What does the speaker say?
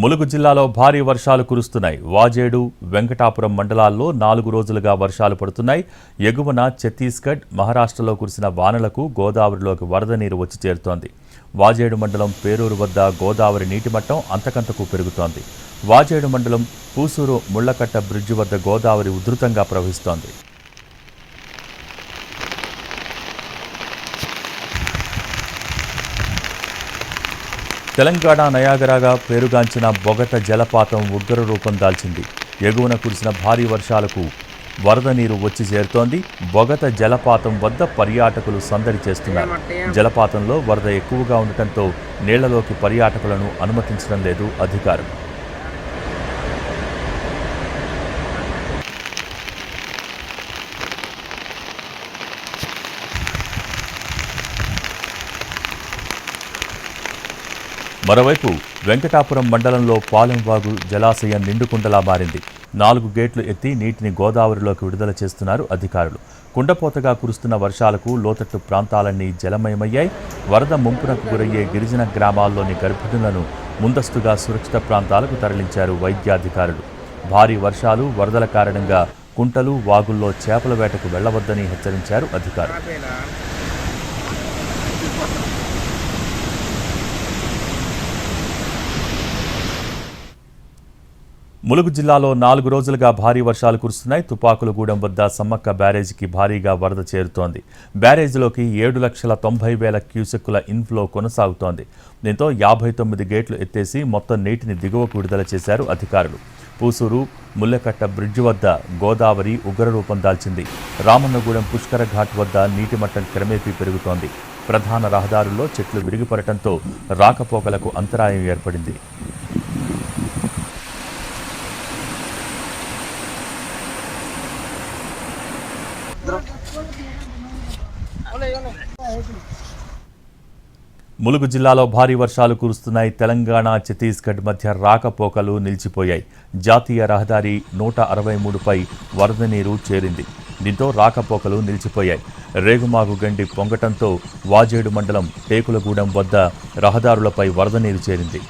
ములుగు జిల్లాలో భారీ వర్షాలు కురుస్తున్నాయి. వాజేడు, వెంకటాపురం మండలాల్లో 4 రోజులుగా వర్షాలు పడుతున్నాయి. ఎగువన ఛత్తీస్గఢ్, మహారాష్ట్రలో కురిసిన వానలకు గోదావరిలోకి వరద నీరు వచ్చి చేరుతోంది. వాజేడు మండలం పేరూరు వద్ద గోదావరి నీటి మట్టం అంతకంతకు పెరుగుతోంది. వాజేడు మండలం పూసూరు ముళ్లకట్ట బ్రిడ్జి వద్ద గోదావరి ఉధృతంగా ప్రవహిస్తోంది. తెలంగాణ నయాగరాగా పేరుగాంచిన బొగత జలపాతం ఉగ్ర రూపం దాల్చింది. ఎగువన కురిసిన భారీ వర్షాలకు వరద నీరు వచ్చి చేరుతోంది. బొగత జలపాతం వద్ద పర్యాటకులు సందడి చేస్తున్నారు. జలపాతంలో వరద ఎక్కువగా ఉండటంతో నీళ్లలోకి పర్యాటకులను అనుమతించడం లేదు అధికారులు. మరోవైపు వెంకటాపురం మండలంలో పాలెంవాగు జలాశయం నిండుకుండలా మారింది. 4 గేట్లు ఎత్తి నీటిని గోదావరిలోకి విడుదల చేస్తున్నారు అధికారులు. కుండపోతగా కురుస్తున్న వర్షాలకు లోతట్టు ప్రాంతాలన్నీ జలమయమయ్యాయి. వరద ముంపునకు గురయ్యే గిరిజన గ్రామాల్లోని గర్భిణులను ముందస్తుగా సురక్షిత ప్రాంతాలకు తరలించారు వైద్యాధికారులు. భారీ వర్షాలు, వరదల కారణంగా కుంటలు, వాగుల్లో చేపల వేటకు వెళ్లవద్దని హెచ్చరించారు అధికారులు. ములుగు జిల్లాలో 4 రోజులుగా భారీ వర్షాలు కురుస్తున్నాయి. తుపాకులగూడెం వద్ద సమ్మక్క బ్యారేజీకి భారీగా వరద చేరుతోంది. బ్యారేజీలోకి 7,90,000 క్యూసెక్కుల ఇన్ఫ్లో కొనసాగుతోంది. దీంతో 59 గేట్లు ఎత్తేసి మొత్తం నీటిని దిగువకు విడుదల చేశారు అధికారులు. పూసూరు ముల్లకట్ట బ్రిడ్జి వద్ద గోదావరి ఉగ్రరూపం దాల్చింది. రామన్నగూడెం పుష్కర ఘాట్ వద్ద నీటి మట్టం క్రమేపీ పెరుగుతోంది. ప్రధాన రహదారుల్లో చెట్లు విరిగిపడటంతో రాకపోకలకు అంతరాయం ఏర్పడింది. ములుగు జిల్లాలో భారీ వర్షాలు కురుస్తున్నాయి. తెలంగాణ, ఛత్తీస్గఢ్ మధ్య రాకపోకలు నిలిచిపోయాయి. జాతీయ రహదారి 163పై వరద నీరు చేరింది. దీంతో రాకపోకలు నిలిచిపోయాయి. రేగుమాగు గండి పొంగటంతో వాజేడు మండలం టేకులగూడెం వద్ద రహదారులపై వరద నీరు చేరింది.